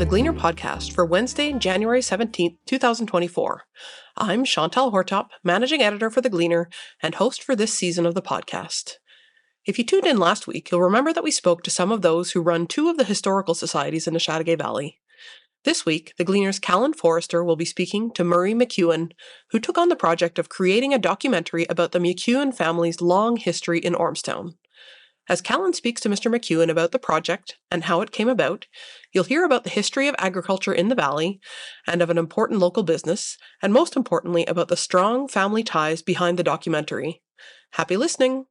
the Gleaner Podcast for Wednesday, January 17th, 2024. I'm Chantal Hortop, Managing Editor for the Gleaner and host for this season of the podcast. If you tuned in last week, you'll remember that we spoke to some of those who run two of the historical societies in the Chateauguay Valley. This week, the Gleaner's Callan Forrester will be speaking to Murray McEwen, who took on the project of creating a documentary about the McEwen family's long history in Ormstown. As Callan speaks to Mr McEwen about the project and how it came about, you'll hear about the history of agriculture in the valley and of an important local business, and most importantly, about the strong family ties behind the documentary. Happy listening!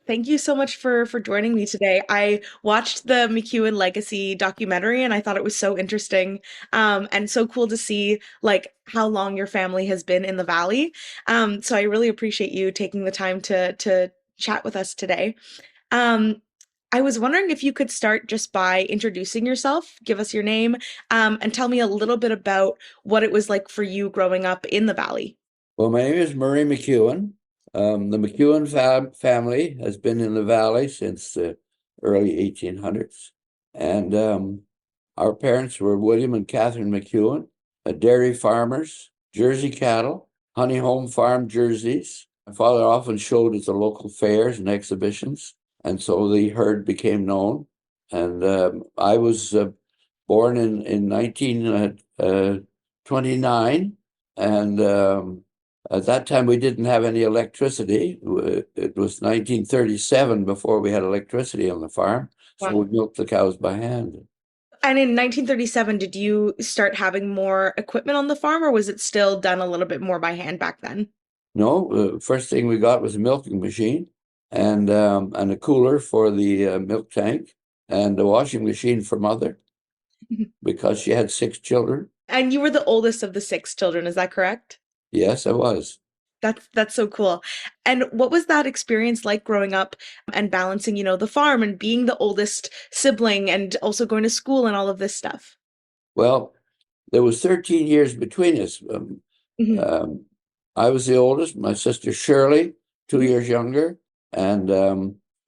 Thank you so much for joining me today. I watched the McEwen Legacy documentary and I thought it was so interesting and so cool to see like how long your family has been in the valley. So I really appreciate you taking the time to chat with us today. I was wondering if you could start just by introducing yourself, give us your name, and tell me a little bit about what it was like for you growing up in the valley. Well, my name is Murray McEwen. The McEwen family has been in the valley since the early 1800s. And our parents were William and Catherine McEwen, dairy farmers, Jersey cattle, honey home farm jerseys. My father often showed at the local fairs and exhibitions. And so the herd became known. And I was born in 1929. And at that time, we didn't have any electricity. It was 1937 before we had electricity on the farm. So we milked the cows by hand. And in 1937, did you start having more equipment on the farm, or was it still done a little bit more by hand back then? No, the first thing we got was a milking machine. And a cooler for the milk tank, and a washing machine for mother, because she had 6 children. And you were the oldest of the 6 children, is that correct? Yes, I was. That's so cool. And what was that experience like growing up and balancing, the farm and being the oldest sibling and also going to school and all of this stuff? Well, there was 13 years between us. I was the oldest, my sister Shirley, 2 years younger, and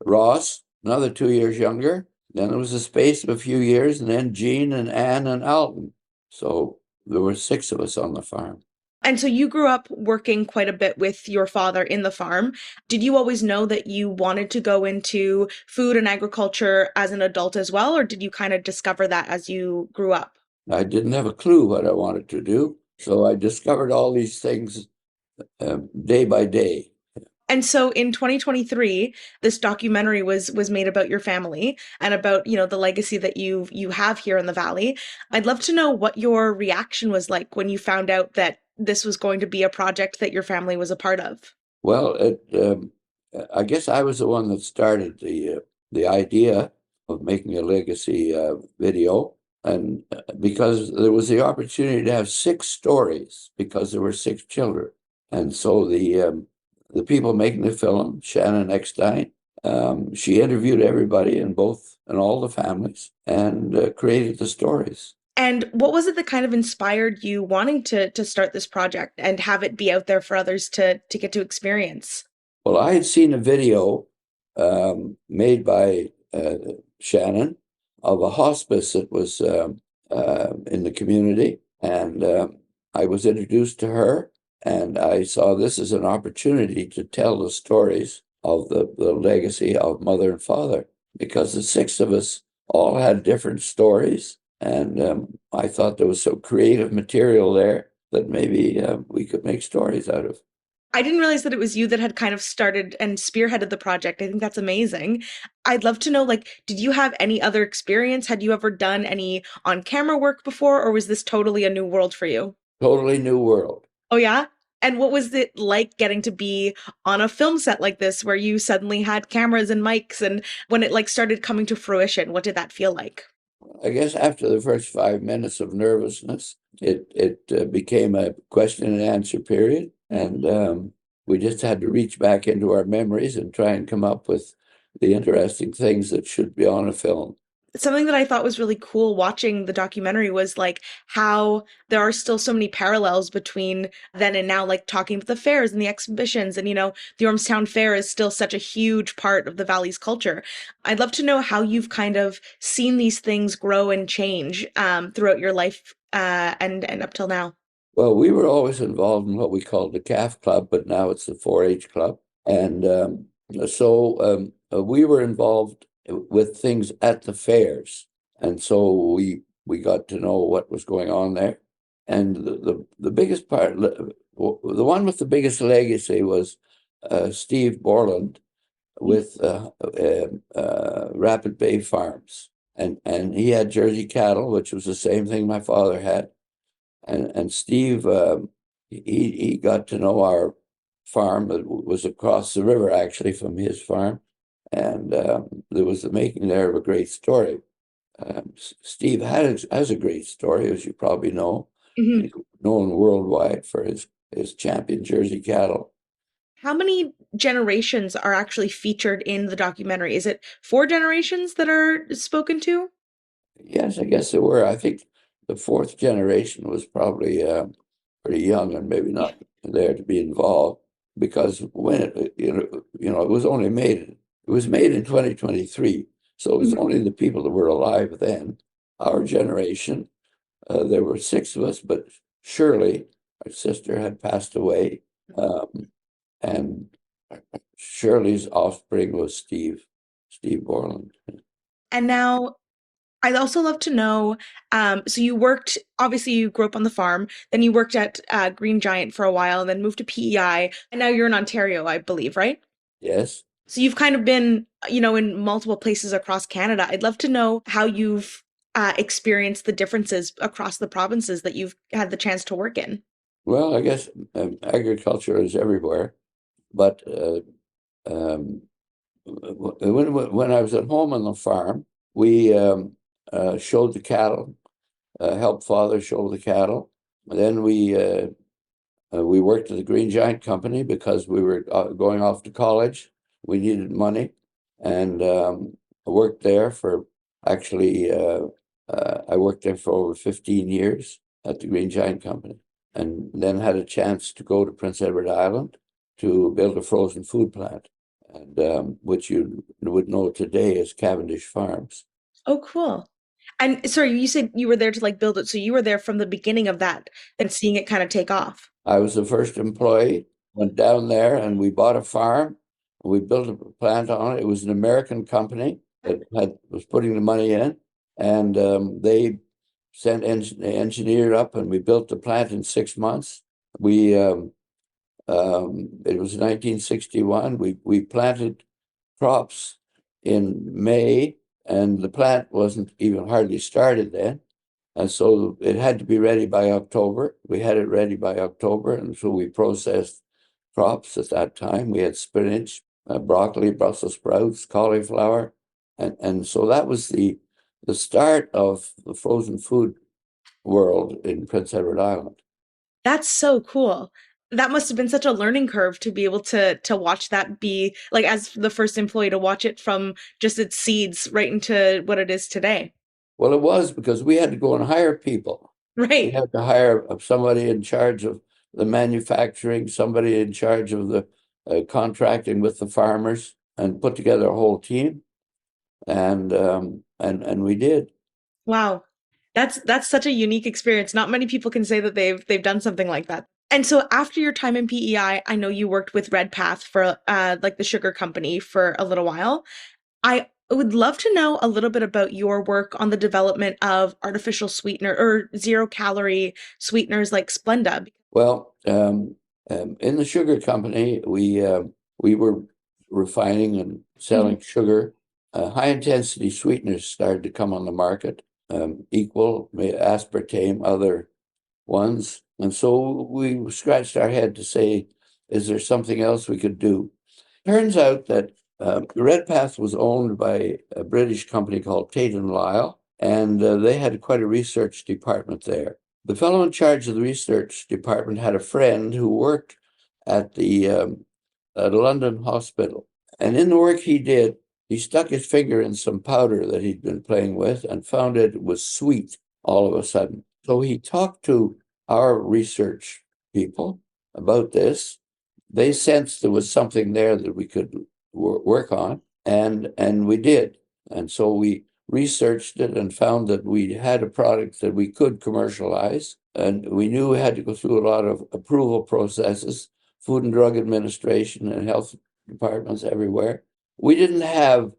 Ross, another 2 years younger. Then there was a space of a few years, and then Jean and Anne and Alton. So there were 6 of us on the farm. And so you grew up working quite a bit with your father in the farm. Did you always know that you wanted to go into food and agriculture as an adult as well, or did you kind of discover that as you grew up? I didn't have a clue what I wanted to do, so I discovered all these things day by day. And so in 2023, this documentary was made about your family and about, the legacy that you have here in the valley. I'd love to know what your reaction was like when you found out that this was going to be a project that your family was a part of. Well, I guess I was the one that started the idea of making a legacy video, and because there was the opportunity to have 6 stories because there were 6 children. And so the people making the film, Shannon Eckstein, she interviewed everybody in all the families and created the stories. And what was it that kind of inspired you wanting to start this project and have it be out there for others to get to experience? Well, I had seen a video made by Shannon of a hospice that was in the community. And I was introduced to her. And I saw this as an opportunity to tell the stories of the legacy of mother and father, because the 6 of us all had different stories. And I thought there was some creative material there that maybe we could make stories out of. I didn't realize that it was you that had kind of started and spearheaded the project. I think that's amazing. I'd love to know, did you have any other experience? Had you ever done any on-camera work before, or was this totally a new world for you? Totally new world. Oh, yeah? And what was it like getting to be on a film set like this where you suddenly had cameras and mics, and when it started coming to fruition, what did that feel like? I guess after the first 5 minutes of nervousness, it became a question and answer period. And we just had to reach back into our memories and try and come up with the interesting things that should be on a film. something that I thought was really cool watching the documentary was like how there are still so many parallels between then and now, like talking about the fairs and the exhibitions. And, the Ormstown Fair is still such a huge part of the Valley's culture. I'd love to know how you've kind of seen these things grow and change throughout your life and up till now. Well, we were always involved in what we called the calf club, but now it's the 4-H club. And we were involved with things at the fairs. And so we got to know what was going on there. And the biggest part, the one with the biggest legacy was Steve Borland with Rapid Bay Farms. And he had Jersey cattle, which was the same thing my father had. And Steve, he got to know our farm that was across the river, actually, from his farm. And there was the making there of a great story. Steve has a great story, as you probably know. Mhm. He's known worldwide for his champion Jersey cattle. How many generations are actually featured in the documentary? Is it four generations that are spoken to? Yes, I guess there were. I think the fourth generation was probably pretty young and maybe not there to be involved, because when it was only made, it was made in 2023, so it was Mhm. only the people that were alive then. Our generation, there were six of us, but Shirley, our sister, had passed away, and Shirley's offspring was Steve Borland. And now I'd also love to know, so you worked, obviously you grew up on the farm, then you worked at Green Giant for a while, then moved to PEI, and now you're in Ontario, I believe, right? Yes. So you've kind of been, in multiple places across Canada. I'd love to know how you've experienced the differences across the provinces that you've had the chance to work in. Well, I guess agriculture is everywhere, but um, when I was at home on the farm, we showed the cattle, helped father show the cattle. And then we worked at the Green Giant Company because we were going off to college. We needed money, and I worked there for actually. I worked there for over 15 years at the Green Giant Company, and then had a chance to go to Prince Edward Island to build a frozen food plant, and which you would know today as Cavendish Farms. Oh, cool. And sorry, you said you were there to like build it, so you were there from the beginning of that and seeing it kind of take off. I was the first employee, went down there and we bought a farm. We built a plant on it. It was an American company that was putting the money in, and they sent an engineer up, and we built the plant in 6 months. We It was 1961. We planted crops in May, and the plant wasn't even hardly started then. And so it had to be ready by October. We had it ready by October, and so we processed crops at that time. We had spinach, broccoli, Brussels sprouts, cauliflower, and so that was the start of the frozen food world in Prince Edward Island. That's so cool. That must have been such a learning curve to be able to watch that be like as the first employee to watch it from just its seeds right into what it is today. Well, it was because we had to go and hire people. We Right. had to hire somebody in charge of the manufacturing, somebody in charge of the contracting with the farmers, and put together a whole team. And we did. Wow. That's such a unique experience. Not many people can say that they've done something like that. And so after your time in PEI, I know you worked with Red Path for like the sugar company for a little while. I would love to know a little bit about your work on the development of artificial sweetener or zero calorie sweeteners like Splenda. Well, in the sugar company, we were refining and Mhm. selling sugar. High intensity sweeteners started to come on the market, equal, aspartame, other ones. And so we scratched our head to say, is there something else we could do? Turns out that Redpath was owned by a British company called Tate and Lyle, and they had quite a research department there. The fellow in charge of the research department had a friend who worked at the London hospital. And in the work he did, he stuck his finger in some powder that he'd been playing with and found it was sweet all of a sudden. So he talked to our research people about this. They sensed there was something there that we could work on, and we did. And so we researched it and found that we had a product that we could commercialize. And we knew we had to go through a lot of approval processes, Food and Drug Administration and health departments everywhere. We didn't have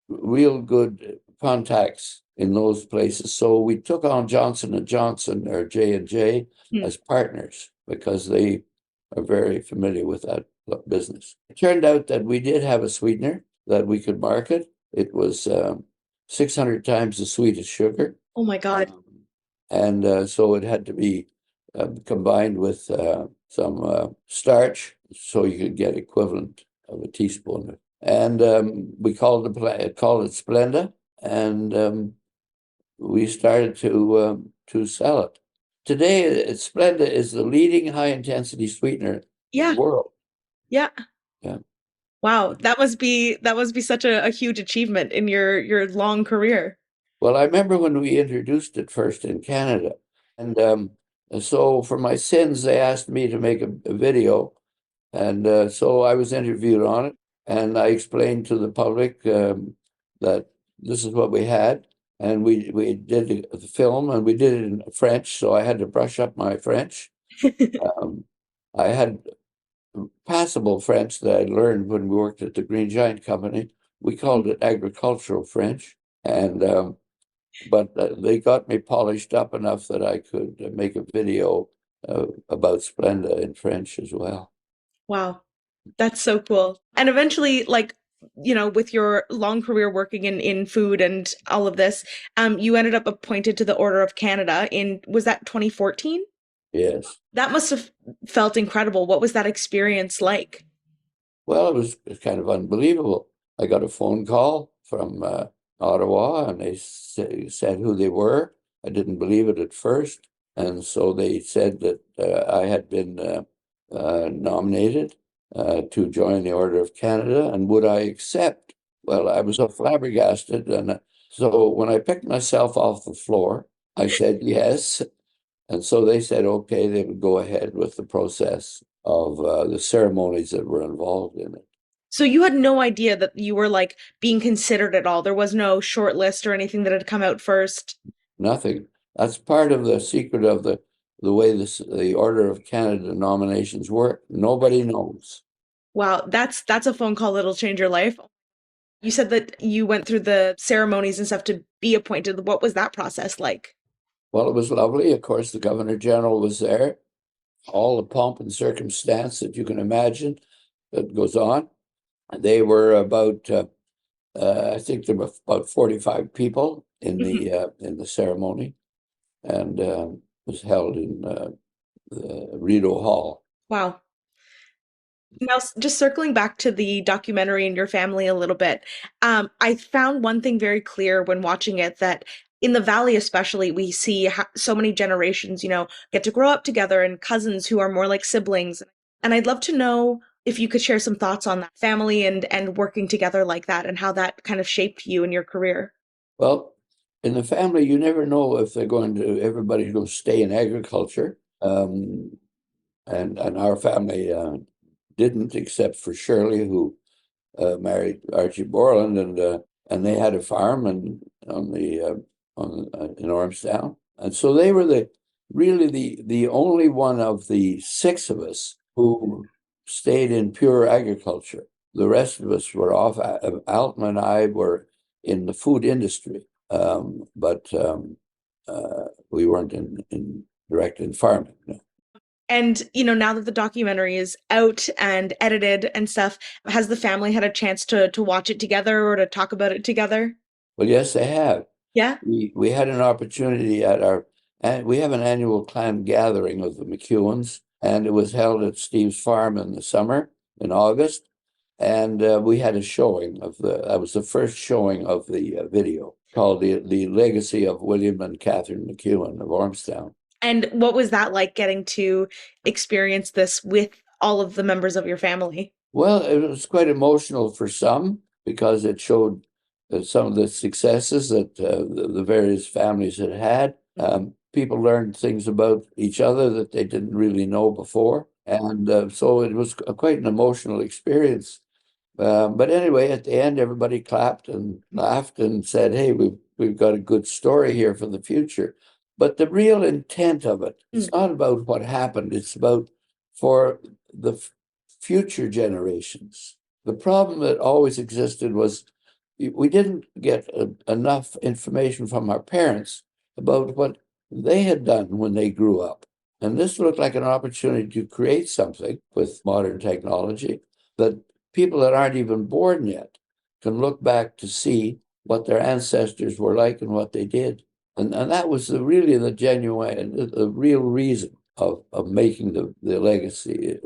real good contacts in those places. So we took on Johnson & Johnson or J&J as partners because they are very familiar with that business. It turned out that we did have a sweetener that we could market. It was 600 times the sweet as sugar. Oh my God. And so it had to be combined with some starch so you could get equivalent of a teaspoon. And we called it Splenda, and we started to sell it. Today, Splenda is the leading high-intensity sweetener in the world. Yeah. Yeah. Wow, that must be such a huge achievement in your long career. Well, I remember when we introduced it first in Canada, and so for my sins, they asked me to make a video, and so I was interviewed on it, and I explained to the public that this is what we had, and we did the film, and we did it in French, so I had to brush up my French. I had passable French that I learned when we worked at the Green Giant Company. We called it agricultural French, and but they got me polished up enough that I could make a video about Splenda in French as well. Wow, that's so cool. And eventually, like, with your long career working in food and all of this, you ended up appointed to the Order of Canada was that 2014? Yes. That must have felt incredible. What was that experience like? Well, it was kind of unbelievable. I got a phone call from Ottawa, and they said who they were. I didn't believe it at first. And so they said that I had been nominated to join the Order of Canada, and would I accept? Well, I was so flabbergasted. And so when I picked myself off the floor, I said yes. And so they said, okay, they would go ahead with the process of the ceremonies that were involved in it. So you had no idea that you were like being considered at all. There was no short list or anything that had come out first. Nothing. That's part of the secret of the way the Order of Canada nominations work. Nobody knows. Wow, that's a phone call that'll change your life. You said that you went through the ceremonies and stuff to be appointed. What was that process like? Well, it was lovely. Of course, the Governor General was there. All the pomp and circumstance that you can imagine that goes on. They were about, I think there were about 45 people in the ceremony, and it was held in the Rideau Hall. Wow. Now, just circling back to the documentary and your family a little bit, I found one thing very clear when watching it, that in the Valley especially, we see so many generations, get to grow up together, and cousins who are more like siblings. And I'd love to know if you could share some thoughts on that family and working together like that, and how that kind of shaped you in your career. Well, in the family, you never know if everybody's going to stay in agriculture. And our family didn't, except for Shirley, who married Archie Borland, and they had a farm in Ormstown, and so they were really the only one of the six of us who stayed in pure agriculture. The rest of us were off. Alton and I were in the food industry, but we weren't direct in farming. No. And, now that the documentary is out and edited and stuff, has the family had a chance to watch it together or to talk about it together? Well, yes, they have. Yeah. We had an opportunity and we have an annual clan gathering of the McEwens, and it was held at Steve's farm in the summer, in August. And we had a showing that was the first showing of the video called The Legacy of William and Catherine McEwen of Ormstown. And what was that like, getting to experience this with all of the members of your family? Well, it was quite emotional for some, because it showed some of the successes that the various families had. People learned things about each other that they didn't really know before. And so it was quite an emotional experience. But anyway, at the end, everybody clapped and laughed and said, "Hey, we've got a good story here for the future." But the real intent of it, it's not about what happened. It's about for the future generations. The problem that always existed was we didn't get enough information from our parents about what they had done when they grew up. And this looked like an opportunity to create something with modern technology that people that aren't even born yet can look back to see what their ancestors were like and what they did. And that was really the genuine, the real reason of making the legacy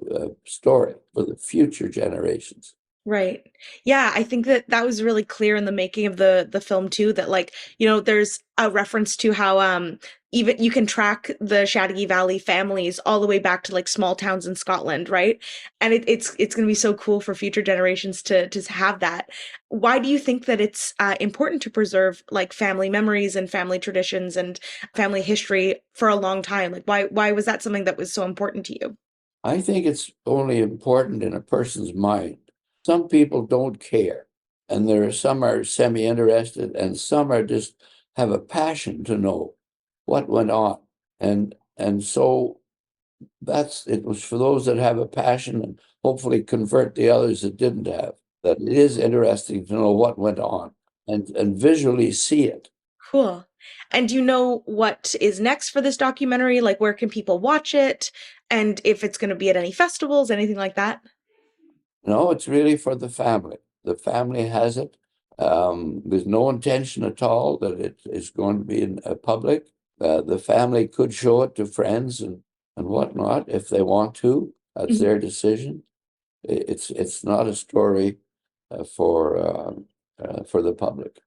story for the future generations. Right. Yeah, I think that was really clear in the making of the film too, that like, there's a reference to how even you can track the Chateauguay Valley families all the way back to like small towns in Scotland, right? And it's going to be so cool for future generations to have that. Why do you think that it's important to preserve like family memories and family traditions and family history for a long time? Like why was that something that was so important to you? I think it's only important in a person's mind. Some people don't care, and some are semi-interested, and some are just have a passion to know what went on. And so it was for those that have a passion and hopefully convert the others that didn't have, that it is interesting to know what went on and visually see it. Cool. And do you know what is next for this documentary? Like, where can people watch it? And if it's going to be at any festivals, anything like that? No, it's really for the family. The family has it. There's no intention at all that it is going to be in public. The family could show it to friends and whatnot if they want to. That's their decision. It's not a story for the public.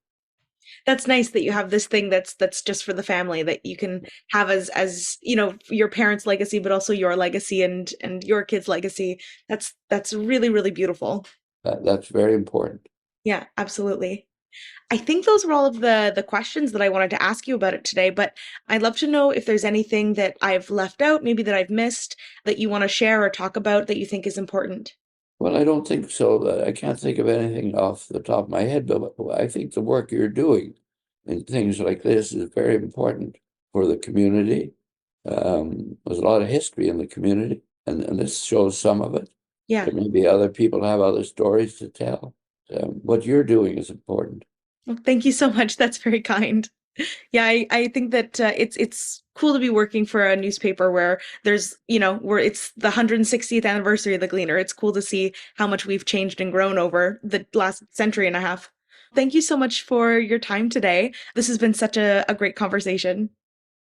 That's nice that you have this thing that's just for the family that you can have as your parents' legacy, but also your legacy and your kids' legacy. That's really, really beautiful. That's very important. Yeah, absolutely. I think those were all of the questions that I wanted to ask you about it today, but I'd love to know if there's anything that I've left out, maybe that I've missed, that you want to share or talk about that you think is important. Well, I don't think so. I can't think of anything off the top of my head, but I think the work you're doing in things like this is very important for the community. There's a lot of history in the community, and this shows some of it. Yeah. But maybe other people have other stories to tell. What you're doing is important. Well, thank you so much. That's very kind. Yeah, I think that it's cool to be working for a newspaper where there's, where it's the 160th anniversary of the Gleaner. It's cool to see how much we've changed and grown over the last century and a half. Thank you so much for your time today. This has been such a great conversation.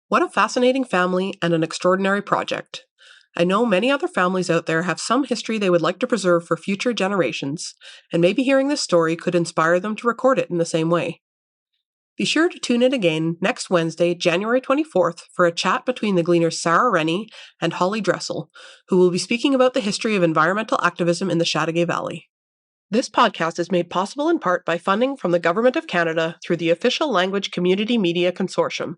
What a fascinating family and an extraordinary project. I know many other families out there have some history they would like to preserve for future generations, and maybe hearing this story could inspire them to record it in the same way. Be sure to tune in again next Wednesday, January 24th, for a chat between the Gleaners Sarah Rennie and Holly Dressel, who will be speaking about the history of environmental activism in the Chateauguay Valley. This podcast is made possible in part by funding from the Government of Canada through the Official Language Community Media Consortium,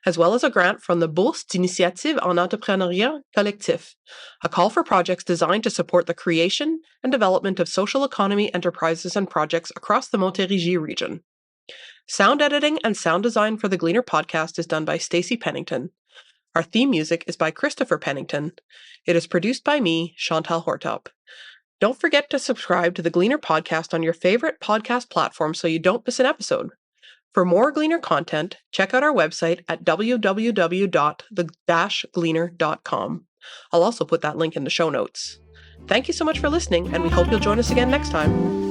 as well as a grant from the Bourse d'Initiative en Entrepreneuriat Collectif, a call for projects designed to support the creation and development of social economy enterprises and projects across the Montérégie region. Sound editing and sound design for the Gleaner Podcast is done by Stacey Pennington. Our theme music is by Christopher Pennington. It is produced by me, Chantal Hortop. Don't forget to subscribe to the Gleaner Podcast on your favorite podcast platform so you don't miss an episode. For more Gleaner content, check out our website at www.the-gleaner.com. I'll also put that link in the show notes. Thank you so much for listening, and we hope you'll join us again next time.